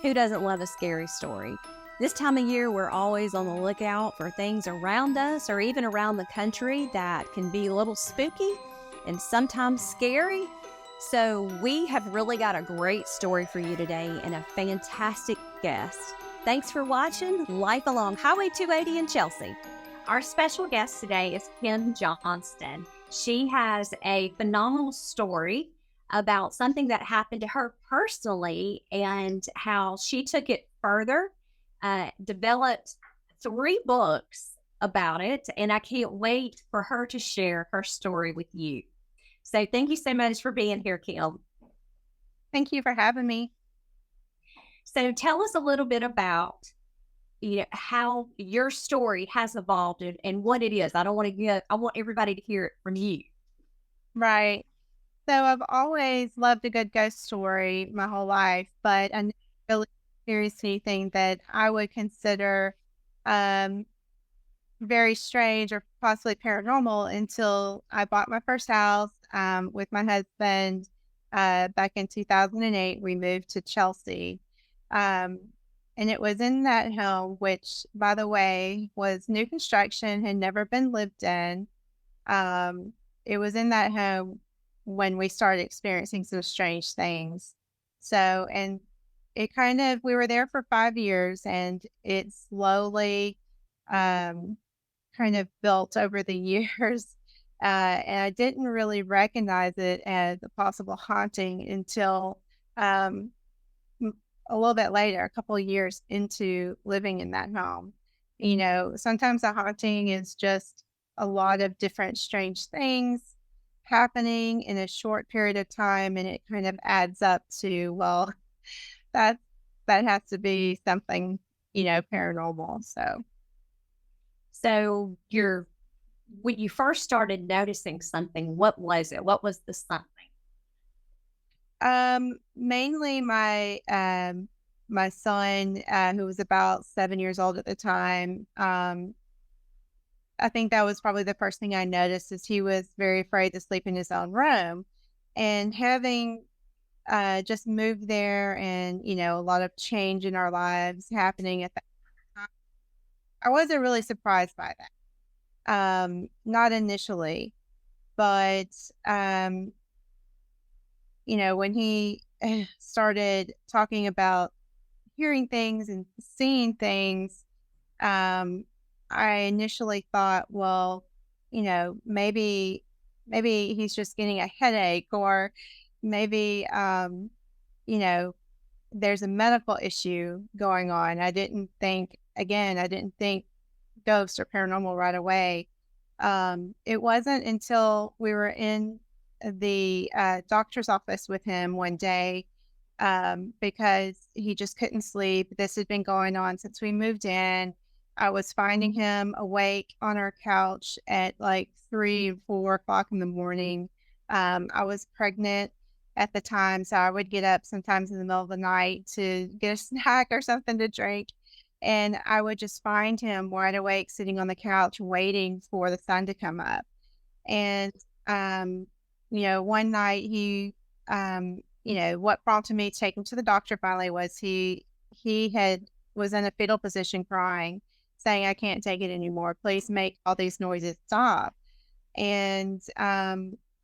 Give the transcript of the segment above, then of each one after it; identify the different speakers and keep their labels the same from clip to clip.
Speaker 1: Who doesn't love a scary story? This time of year, we're always on the lookout for things around us or even around the country that can be a little spooky and sometimes scary. So, we have really got a great story for you today and a fantastic guest. Thanks for watching Life Along Highway 280 in Chelsea.
Speaker 2: Our special guest today is Kim Johnston. She has a phenomenal story about something that happened to her personally and how she took it further, developed 3 books about it, and I can't wait for her to share her story with you. So thank you so much for being here, Kim.
Speaker 3: Thank you for having me.
Speaker 2: So tell us a little bit about how your story has evolved and what it is. I want everybody to hear it from you.
Speaker 3: Right. So I've always loved a good ghost story my whole life, but I never really experienced anything that I would consider um, very strange or possibly paranormal until I bought my first house with my husband back in 2008. We moved to Chelsea. Um, and it was in that home, which, by the way, was new construction, had never been lived in. It was in that home when we started experiencing some strange things. So, and we were there for 5 years and it slowly, kind of built over the years. And I didn't really recognize it as a possible haunting until, um, a little bit later, a couple of years into living in that home. Sometimes a haunting is just a lot of different strange things happening in a short period of time, and it kind of adds up to, well, that that has to be something, paranormal.
Speaker 2: So when you first started noticing something, what was it? What was the something?
Speaker 3: Mainly my son, who was about 7 years old at the time. I think that was probably the first thing I noticed is he was very afraid to sleep in his own room. And having just moved there and, a lot of change in our lives happening at that time, I wasn't really surprised by that. Not initially, but, when he started talking about hearing things and seeing things, I initially thought, well, maybe he's just getting a headache, or maybe, you know, there's a medical issue going on. I didn't think ghosts or paranormal right away. It wasn't until we were in the doctor's office with him one day, because he just couldn't sleep. This had been going on since we moved in. I was finding him awake on our couch at like 3 and 4 o'clock in the morning. I was pregnant at the time, so I would get up sometimes in the middle of the night to get a snack or something to drink. And I would just find him wide awake, sitting on the couch, waiting for the sun to come up. And, one night what prompted me to take him to the doctor finally was was in a fetal position crying, saying, "I can't take it anymore. Please make all these noises stop." And,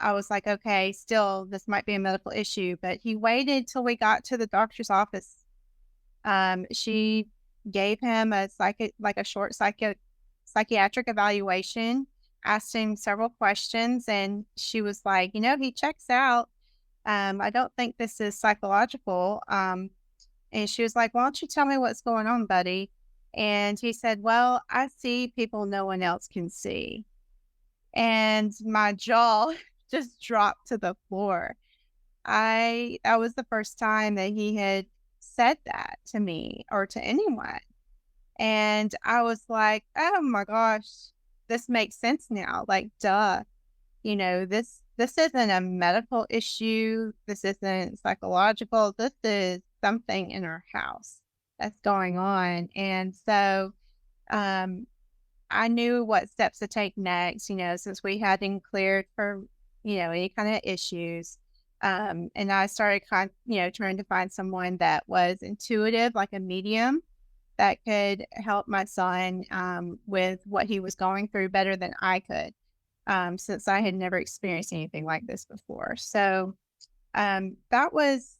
Speaker 3: I was like, okay, still, this might be a medical issue, but he waited till we got to the doctor's office. She gave him a short psychiatric evaluation, asked him several questions, and she was like, he checks out. I don't think this is psychological. And she was like, "Why don't you tell me what's going on, buddy?" And he said, "Well, I see people no one else can see." And my jaw just dropped to the floor. That was the first time that he had said that to me or to anyone. And I was like, "Oh my gosh, this makes sense now. Like, duh. This isn't a medical issue. This isn't psychological. This is something in our house that's going on." And so, I knew what steps to take next, since we hadn't cleared for, any kind of issues. And I started trying to find someone that was intuitive, like a medium that could help my son with what he was going through better than I could, since I had never experienced anything like this before. So that was,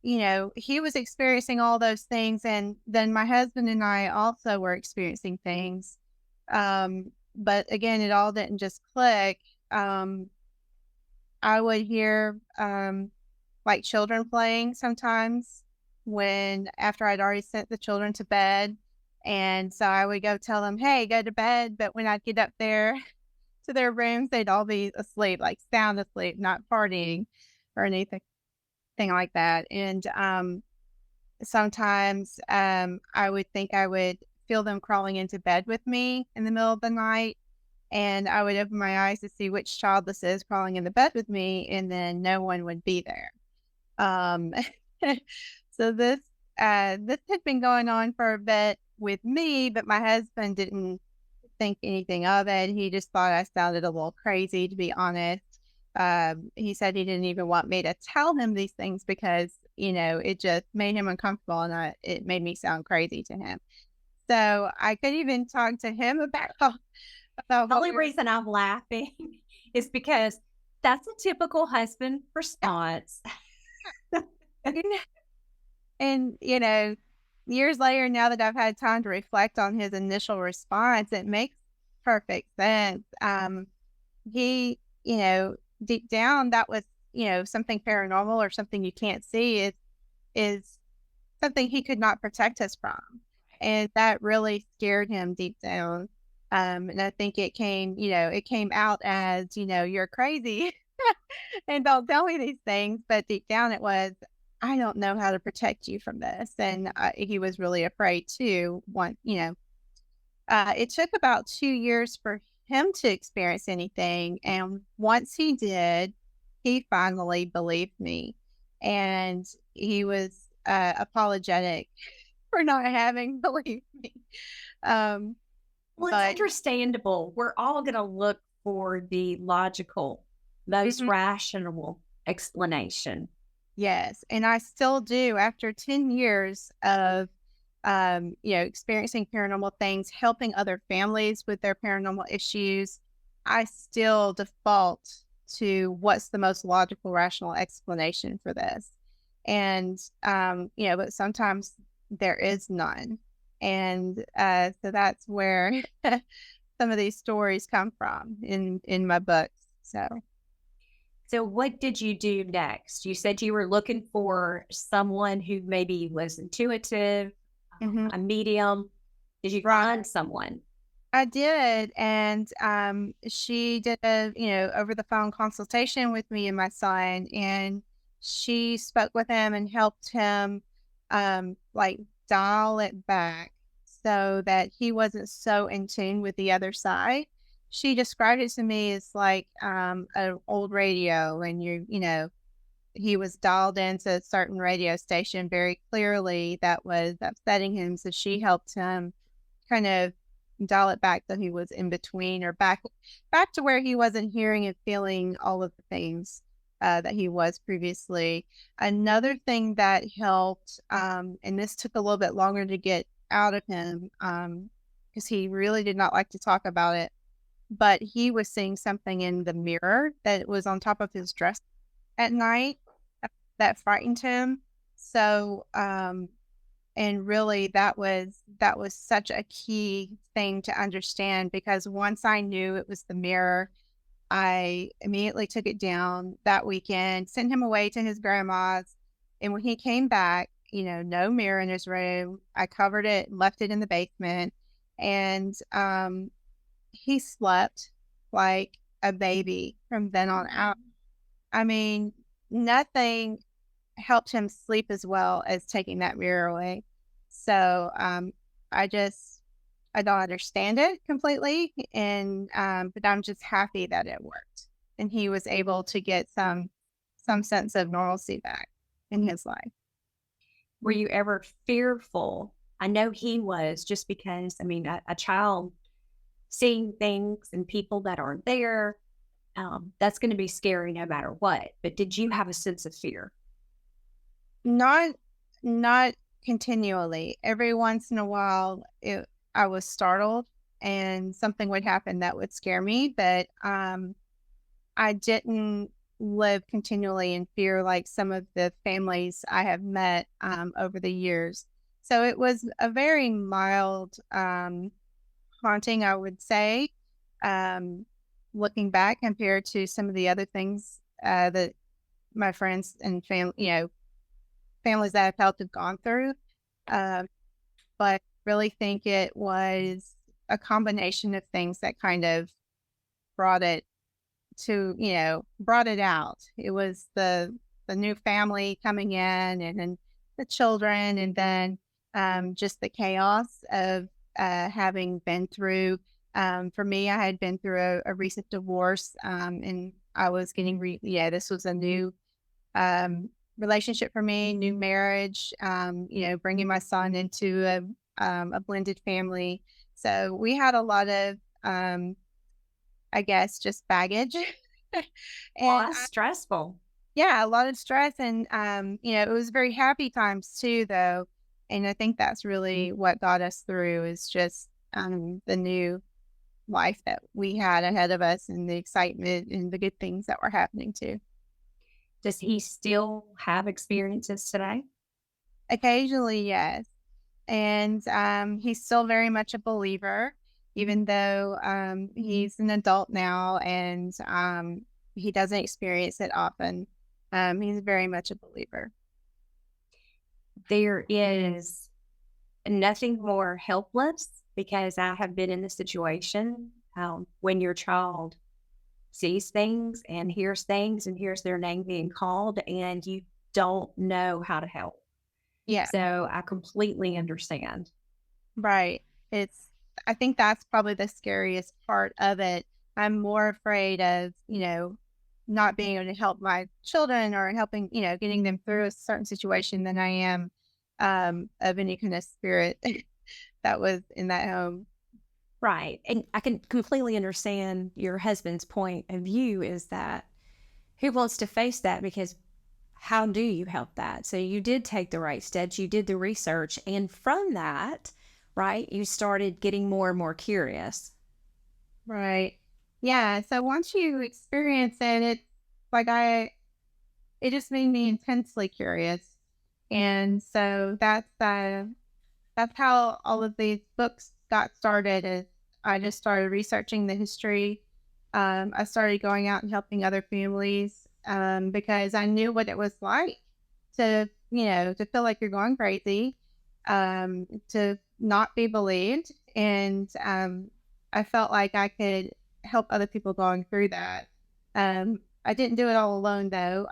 Speaker 3: he was experiencing all those things. And then my husband and I also were experiencing things. But again, it all didn't just click. I would hear like children playing sometimes after I'd already sent the children to bed. And so I would go tell them, hey, go to bed. But when I'd get up there to their rooms, they'd all be asleep, like sound asleep, not partying or anything like that. And sometimes I would think I would feel them crawling into bed with me in the middle of the night. And I would open my eyes to see which child this is crawling in the bed with me, and then no one would be there. Um, so this had been going on for a bit with me, but my husband didn't think anything of it. He just thought I sounded a little crazy, to be honest. He said he didn't even want me to tell him these things because, it just made him uncomfortable, and it made me sound crazy to him. So I could even talk to him about
Speaker 2: The only reason I'm laughing is because that's a typical husband response.
Speaker 3: And, years later, now that I've had time to reflect on his initial response, it makes perfect sense. He, deep down, that was, something paranormal or something you can't see is something he could not protect us from. And that really scared him deep down. And I think it came out as, you're crazy and don't tell me these things. But deep down it was, I don't know how to protect you from this. And he was really afraid too. It took about 2 years for him to experience anything. And once he did, he finally believed me. And he was apologetic for not having believed me.
Speaker 2: Well, it's understandable. We're all going to look for the logical, most rational explanation.
Speaker 3: Yes. And I still do after 10 years of, experiencing paranormal things, helping other families with their paranormal issues. I still default to what's the most logical, rational explanation for this. And, but sometimes there is none. And so that's where some of these stories come from in my books.
Speaker 2: So what did you do next? You said you were looking for someone who maybe was intuitive, a medium. Did you find someone?
Speaker 3: I did. And she did a, over the phone consultation with me and my son. And she spoke with him and helped him dial it back so that he wasn't so in tune with the other side. She described it to me as like an old radio, and he was dialed into a certain radio station very clearly that was upsetting him. So she helped him kind of dial it back so he was in between, or back to where he wasn't hearing and feeling all of the things that he was previously. Another thing that helped, and this took a little bit longer to get out of him because he really did not like to talk about it, but he was seeing something in the mirror that was on top of his dress at night that frightened him. So, and really that was such a key thing to understand, because once I knew it was the mirror, I immediately took it down that weekend, sent him away to his grandma's. And when he came back, no mirror in his room. I covered it, left it in the basement, and he slept like a baby from then on out. I mean, nothing helped him sleep as well as taking that mirror away. So I don't understand it completely, and but I'm just happy that it worked, and he was able to get some sense of normalcy back in his life.
Speaker 2: Were you ever fearful? I know he was, just because, I mean, a child seeing things and people that aren't there, That's going to be scary no matter what. But did you have a sense of fear?
Speaker 3: Not not continually. Every once in a while, I was startled and something would happen that would scare me, but I didn't live continually in fear like some of the families I have met over the years. So it was a very mild haunting, I would say, um, looking back compared to some of the other things that my friends and families that I've helped have gone through. Um, but really think it was a combination of things that kind of brought it brought it out. It was the new family coming in and then the children and then just the chaos of having been through for me, I had been through a recent divorce and I was getting this was a new um, relationship for me, new marriage, bringing my son into a blended family. So we had a lot of, I guess, just baggage.
Speaker 2: Oh,
Speaker 3: and
Speaker 2: that's stressful.
Speaker 3: yeah, a lot of stress. And, it was very happy times too, though. And I think that's really what got us through is just the new life that we had ahead of us and the excitement and the good things that were happening too.
Speaker 2: Does he still have experiences today?
Speaker 3: Occasionally, yes. And he's still very much a believer, even though he's an adult now and he doesn't experience it often. He's very much a believer.
Speaker 2: There is nothing more helpless because I have been in the situation when your child sees things and hears their name being called, and you don't know how to help.
Speaker 3: Yeah,
Speaker 2: So I completely understand.
Speaker 3: right. I think that's probably the scariest part of it. I'm more afraid of, not being able to help my children or helping, getting them through a certain situation than I am of any kind of spirit that was in that home.
Speaker 1: Right. And I can completely understand your husband's point of view is that who wants to face that? Because how do you help that? So you did take the right steps, you did the research, and from that, right, you started getting more and more curious.
Speaker 3: Right. Yeah. So once you experience it, like it just made me intensely curious. And so that's how all of these books got started is I just started researching the history. I started going out and helping other families because I knew what it was like to feel like you're going crazy, to not be believed. And I felt like I could help other people going through that. I didn't do it all alone though.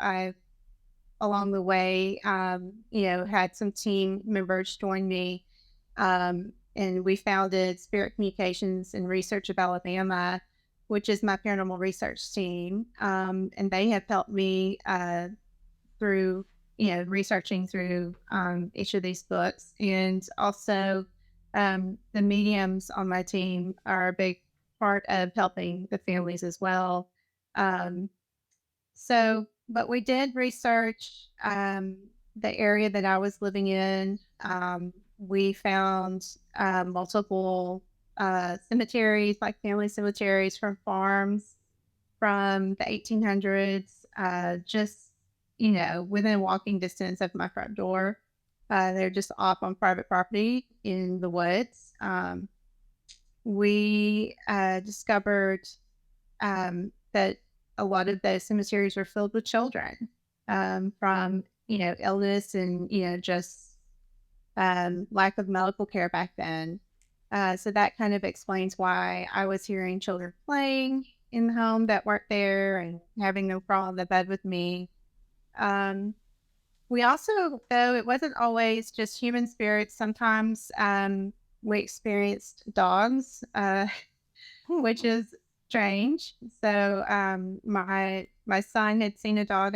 Speaker 3: Along the way, had some team members join me. And we founded Spirit Communications and Research of Alabama, which is my paranormal research team. And they have helped me through, researching through each of these books. And also, the mediums on my team are a big part of helping the families as well. Um, but we did research the area that I was living in. We found multiple cemeteries, like family cemeteries from farms from the 1800s, just, within walking distance of my front door. They're just off on private property in the woods. We discovered that a lot of those cemeteries were filled with children from, illness and, just lack of medical care back then. So that kind of explains why I was hearing children playing in the home that weren't there and having them crawl in the bed with me. Um, we also, though, it wasn't always just human spirits. Sometimes we experienced dogs, which is strange. So my son had seen a dog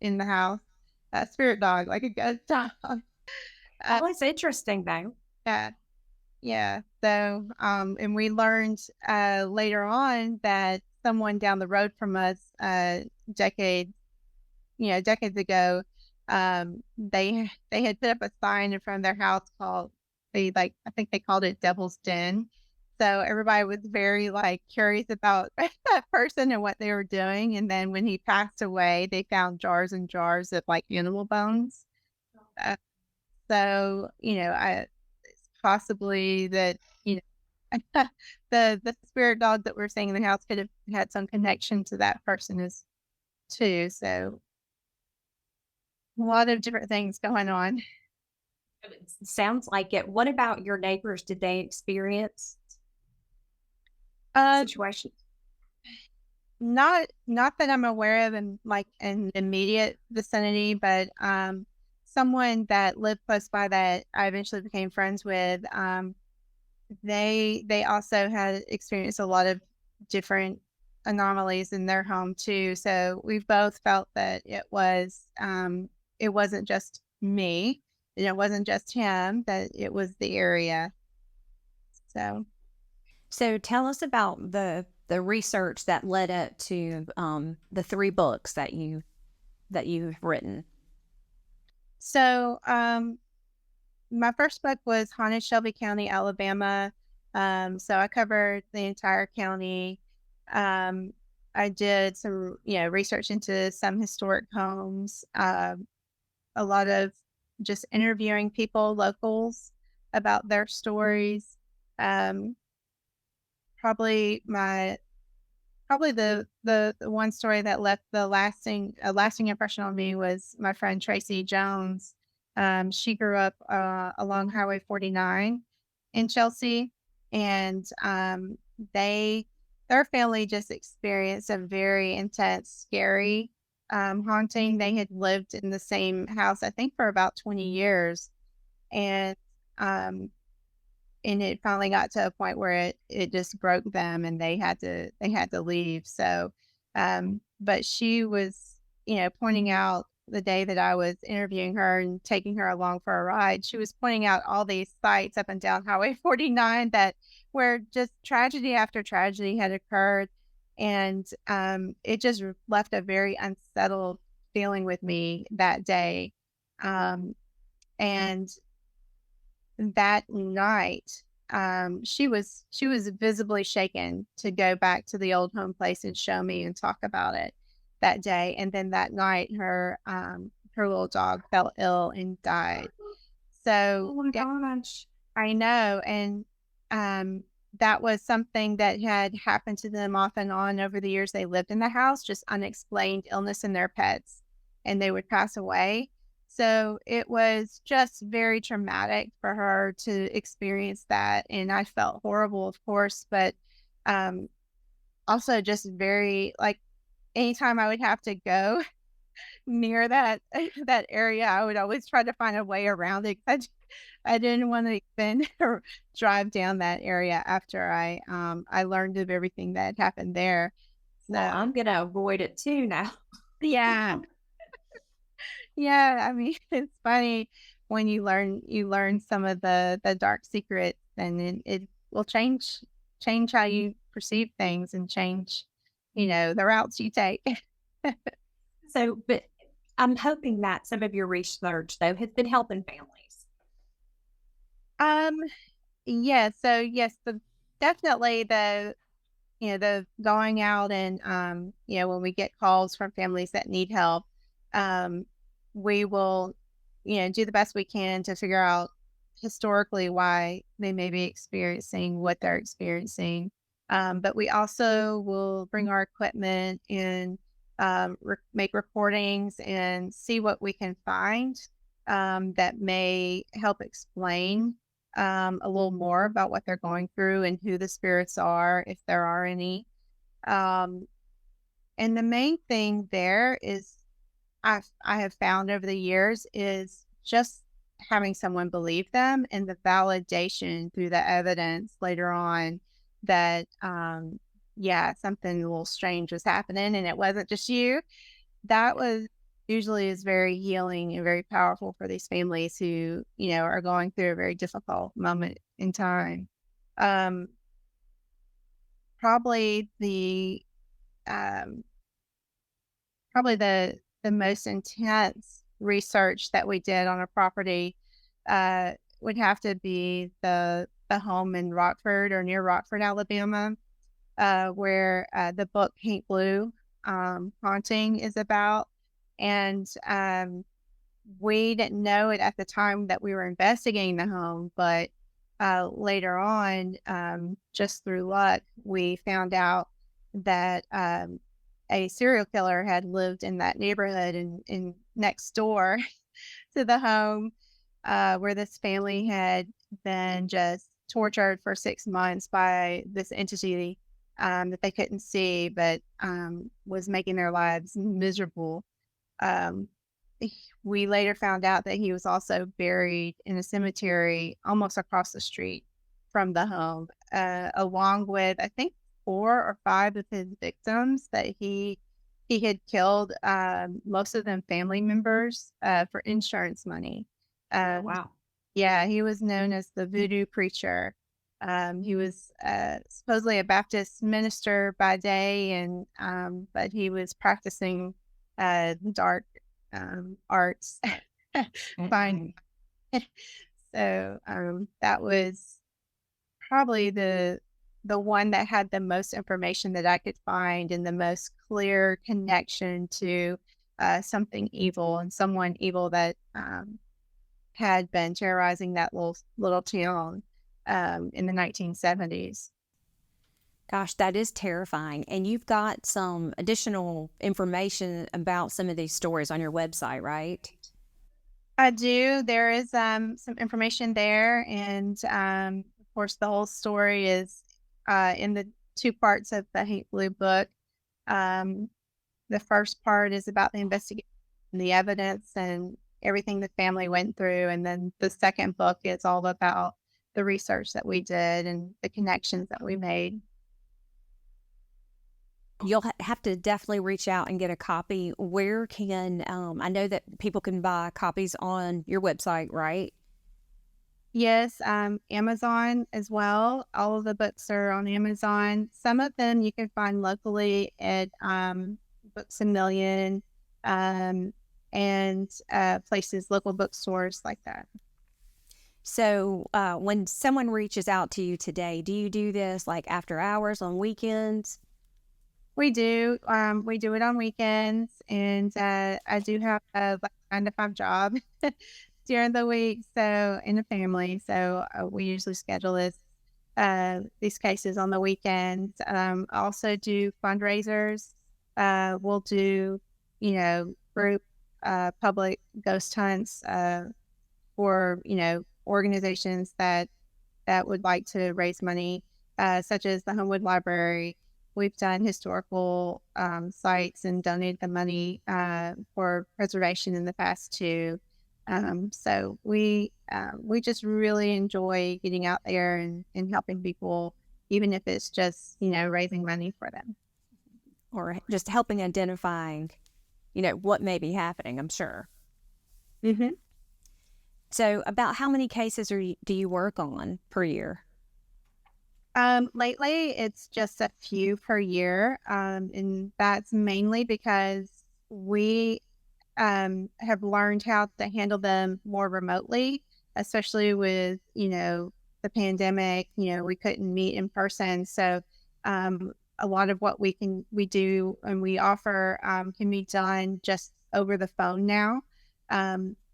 Speaker 3: in the house, a spirit dog, like a ghost dog.
Speaker 2: Oh, it's interesting though.
Speaker 3: Yeah, yeah. So and we learned later on that someone down the road from us, decades, decades ago, they had put up a sign in front of their house called I think they called it Devil's Den. So everybody was very like curious about that person and what they were doing. And then when he passed away, they found jars and jars of like animal bones. Uh, so it's possibly that the spirit dog that we're seeing in the house could have had some connection to that person as too. So a lot of different things going on.
Speaker 2: Sounds like it. What about your neighbors? Did they experience
Speaker 3: Uh,
Speaker 2: situations?
Speaker 3: not that I'm aware of in like an immediate vicinity, but someone that lived close by that I eventually became friends with, they also had experienced a lot of different anomalies in their home too. So we've both felt that it wasn't just me, and it wasn't just him, that it was the area. So
Speaker 1: So tell us about the research that led up to the 3 books that you've written.
Speaker 3: so my first book was Haunted Shelby County, Alabama. So I covered the entire county. I did some, research into some historic homes, a lot of just interviewing people, locals, about their stories. Um, probably the one story that left the lasting impression on me was my friend Tracy Jones. She grew up along Highway 49 in Chelsea, and they their family just experienced a very intense, scary haunting. They had lived in the same house, I think, for about 20 years, and um, it finally got to a point where it just broke them, and they had to leave. So, but she was, pointing out the day that I was interviewing her and taking her along for a ride, she was pointing out all these sites up and down Highway 49 that where just tragedy after tragedy had occurred. And it just left a very unsettled feeling with me that day. And that night, she was visibly shaken to go back to the old home place and show me and talk about it that day. And then that night, her little dog fell ill and died. So
Speaker 2: Oh my gosh.
Speaker 3: I know, and that was something that had happened to them off and on over the years they lived in the house, just unexplained illness in their pets, and they would pass away. So it was just very traumatic for her to experience that, and I felt horrible, of course, but um, also just very like anytime I would have to go near that that area, I would always try to find a way around it. I didn't want to even drive down that area after I learned of everything that had happened there.
Speaker 2: Well,
Speaker 3: So
Speaker 2: I'm gonna avoid it too now.
Speaker 3: yeah, yeah. I mean, it's funny when you learn some of the dark secrets, and it will change how you perceive things and change, the routes you take.
Speaker 2: So, but I'm hoping that some of your research though has been helping families.
Speaker 3: Um, yeah, so yes, definitely the going out and when we get calls from families that need help, um we will do the best we can to figure out historically why they may be experiencing what they're experiencing. But we also will bring our equipment and make recordings and see what we can find that may help explain a little more about what they're going through and who the spirits are, if there are any. Um, and the main thing there is I have found over the years is just having someone believe them, and the validation through the evidence later on that yeah, something a little strange was happening and it wasn't just you. That was usually is very healing and very powerful for these families who, are going through a very difficult moment in time. Um, Probably probably the most intense research that we did on a property would have to be the home in Rockford or near Rockford, Alabama, where the book Paint Blue haunting is about. And we didn't know it at the time that we were investigating the home, but later on, just through luck, we found out that a serial killer had lived in that neighborhood and next door to the home where this family had been just tortured for 6 months by this entity that they couldn't see, but was making their lives miserable. Um, we later found out that he was also buried in a cemetery almost across the street from the home, along with, I think, 4 or 5 of his victims that he had killed, most of them family members, for insurance money.
Speaker 2: Wow.
Speaker 3: Yeah, he was known as the voodoo preacher. He was supposedly a Baptist minister by day, and but he was practicing dark arts. Fine. So that was probably the one that had the most information that I could find and the most clear connection to something evil and someone evil that had been terrorizing that little town in the 1970s.
Speaker 1: Gosh, that is terrifying. And you've got some additional information about some of these stories on your website, right?
Speaker 3: I do. There is some information there, and of course, the whole story is in the 2 parts of the Hate Blue book. The first part is about the investigation, the evidence, and everything the family went through, and then the second book is all about the research that we did and the connections that we made.
Speaker 1: You'll have to definitely reach out and get a copy. Where can, I know that people can buy copies on your website, right?
Speaker 3: Yes, Amazon as well. All of the books are on Amazon. Some of them you can find locally at Books A Million and places, local bookstores like that.
Speaker 1: So when someone reaches out to you today, do you do this like after hours on weekends?
Speaker 3: We do. We do it on weekends, and I do have a 9 to 5 job during the week, so in a family. So we usually schedule these cases on the weekends. I also do fundraisers. We'll do, group public ghost hunts for organizations that would like to raise money, such as the Homewood Library. We've done historical sites and donated the money for preservation in the past too. So we just really enjoy getting out there and helping people, even if it's just raising money for them,
Speaker 1: Or just helping identifying, what may be happening, I'm sure.
Speaker 3: Mm-hmm.
Speaker 1: So about how many cases do you work on per year?
Speaker 3: Lately, it's just a few per year, and that's mainly because we have learned how to handle them more remotely, especially with, the pandemic. We couldn't meet in person. So a lot of what we do and we offer can be done just over the phone now.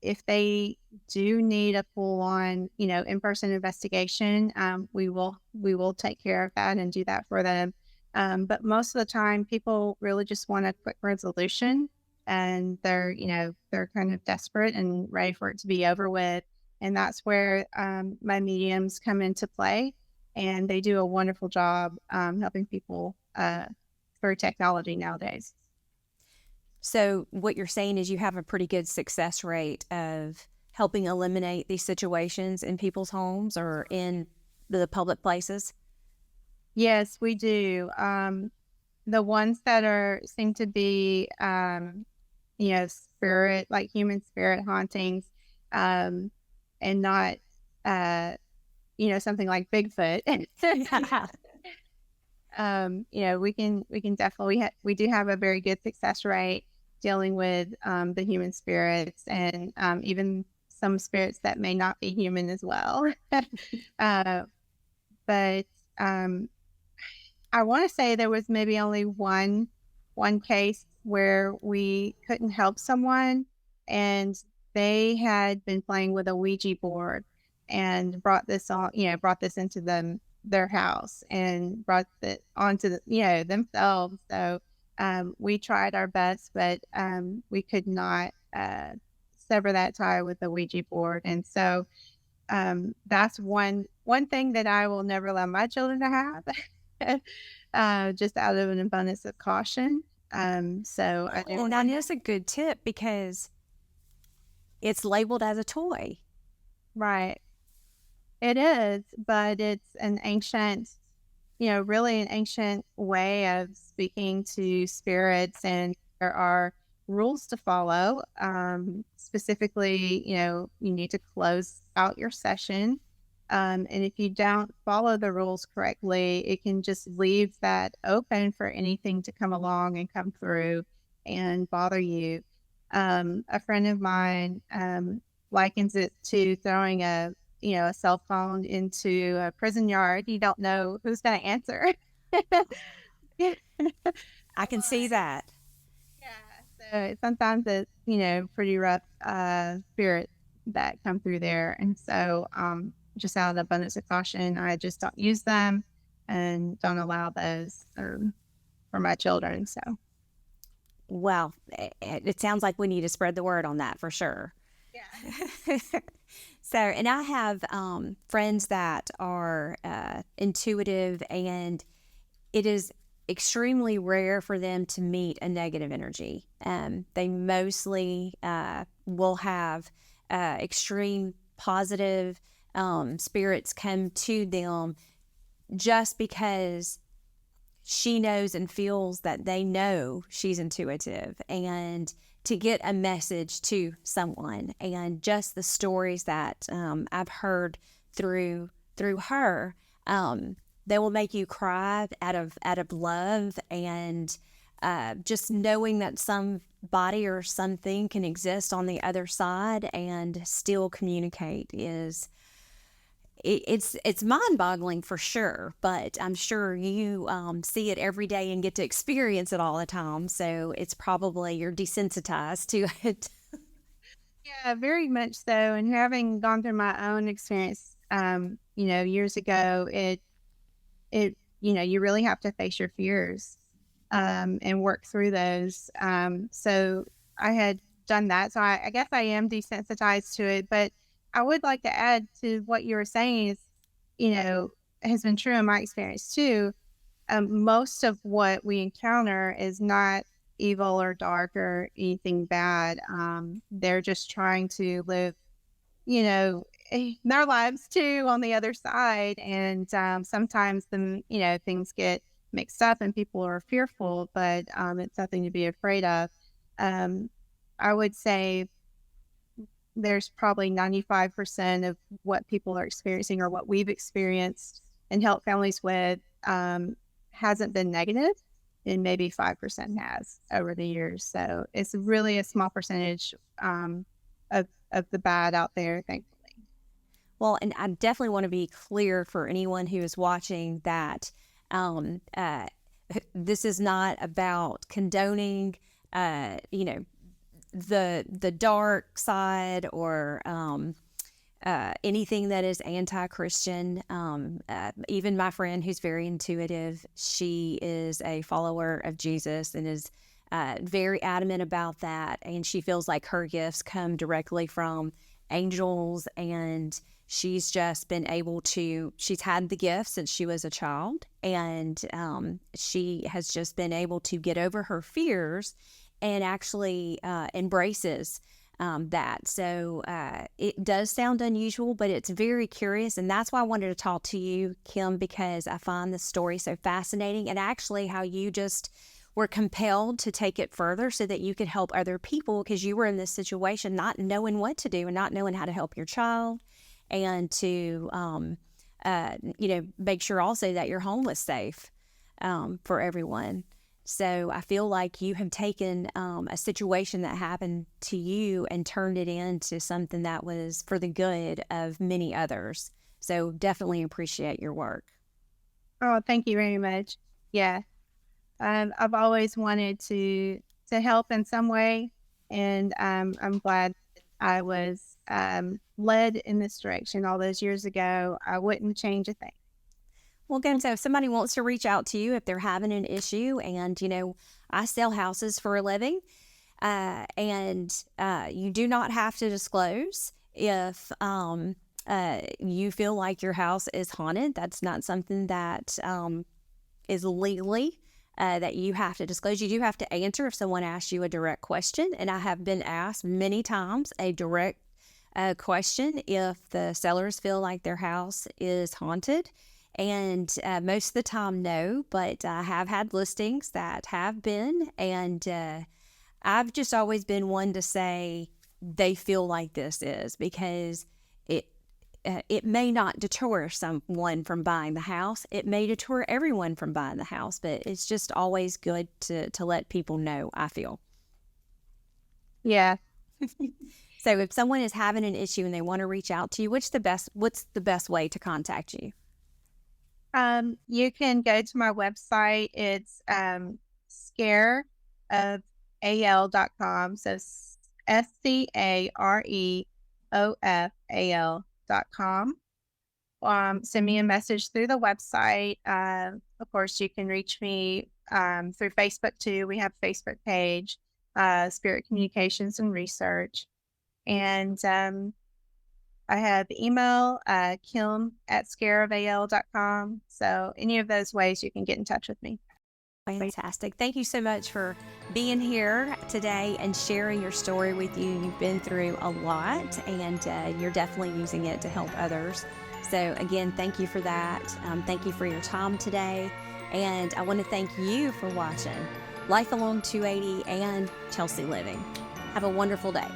Speaker 3: If they do need a full-on, in-person investigation, we will take care of that and do that for them. But most of the time, people really just want a quick resolution, and they're kind of desperate and ready for it to be over with. And that's where my mediums come into play, and they do a wonderful job helping people through technology nowadays.
Speaker 1: So what you're saying is you have a pretty good success rate of helping eliminate these situations in people's homes or in the public places?
Speaker 3: Yes, we do. The ones that seem to be, spirit, like human spirit hauntings, and not, something like Bigfoot. we can definitely we do have a very good success rate dealing with the human spirits, and even some spirits that may not be human as well. uh, but I want to say there was maybe only one case where we couldn't help someone, and they had been playing with a Ouija board and brought this into their house and brought it onto themselves. So we tried our best, but we could not sever that tie with the Ouija board. And so that's one thing that I will never allow my children to have. Just out of an abundance of caution. So I do.
Speaker 1: Well, now that's a good tip because it's labeled as a toy.
Speaker 3: Right. It is, but it's an ancient, really an ancient way of speaking to spirits, and there are rules to follow. Specifically, you need to close out your session. And if you don't follow the rules correctly, it can just leave that open for anything to come along and come through and bother you. A friend of mine likens it to throwing a cell phone into a prison yard. You don't know who's going to answer.
Speaker 1: I can see that.
Speaker 3: Yeah. So sometimes it's, pretty rough spirits that come through there. And so just out of abundance of caution, I just don't use them and don't allow those for my children. So.
Speaker 1: Well, it sounds like we need to spread the word on that for sure.
Speaker 3: Yeah.
Speaker 1: So, and I have friends that are intuitive, and it is extremely rare for them to meet a negative energy. They mostly will have extreme positive spirits come to them just because she knows and feels that they know she's intuitive, and to get a message to someone. And just the stories that I've heard through her, they will make you cry out of love, and just knowing that somebody or something can exist on the other side and still communicate is it's mind-boggling for sure. But I'm sure you see it every day and get to experience it all the time, so it's probably you're desensitized to it.
Speaker 3: Yeah, very much so. And having gone through my own experience, years ago, you really have to face your fears and work through those. So I had done that. So I guess I am desensitized to it. But I would like to add to what you were saying is, has been true in my experience too. Most of what we encounter is not evil or dark or anything bad. They're just trying to live, their lives too on the other side. And sometimes things get mixed up and people are fearful, but it's nothing to be afraid of. I would say there's probably 95% of what people are experiencing or what we've experienced and helped families with hasn't been negative, and maybe 5% has over the years. So it's really a small percentage of the bad out there, thankfully.
Speaker 1: Well, and I definitely want to be clear for anyone who is watching that this is not about condoning, the dark side or anything that is anti-Christian. Even my friend who's very intuitive, she is a follower of Jesus and is very adamant about that. And she feels like her gifts come directly from angels, and she's just been able to, she's had the gift since she was a child, and she has just been able to get over her fears and actually embraces that. So it does sound unusual, but it's very curious. And that's why I wanted to talk to you, Kim, because I find the story so fascinating, and actually how you just were compelled to take it further so that you could help other people, because you were in this situation not knowing what to do and not knowing how to help your child, and to make sure also that your home was safe. for everyone. So I feel like you have taken a situation that happened to you and turned it into something that was for the good of many others. So definitely appreciate your work.
Speaker 3: Oh, thank you very much. Yeah. I've always wanted to help in some way, and I'm glad I was led in this direction all those years ago. I wouldn't change a thing.
Speaker 1: Well, good. So if somebody wants to reach out to you if they're having an issue, and I sell houses for a living, and you do not have to disclose if you feel like your house is haunted. That's not something that is legally that you have to disclose. You do have to answer if someone asks you a direct question, and I have been asked many times a direct question if the sellers feel like their house is haunted. And most of the time, no, but I have had listings that have been, and I've just always been one to say they feel like this is, because it may not deter someone from buying the house. It may deter everyone from buying the house, but it's just always good to let people know, I feel.
Speaker 3: Yeah.
Speaker 1: So if someone is having an issue and they want to reach out to you, what's the best way to contact you?
Speaker 3: You can go to my website. It's scareofal.com. So SCAREOFAL.com. Send me a message through the website. Of course, you can reach me through Facebook too. We have a Facebook page, Spirit Communications and Research. And I have email, kim@scareofal.com. So any of those ways you can get in touch with me.
Speaker 1: Fantastic. Thank you so much for being here today and sharing your story with you. You've been through a lot, and you're definitely using it to help others. So again, thank you for that. Thank you for your time today. And I want to thank you for watching Life Along 280 and Chelsea Living. Have a wonderful day.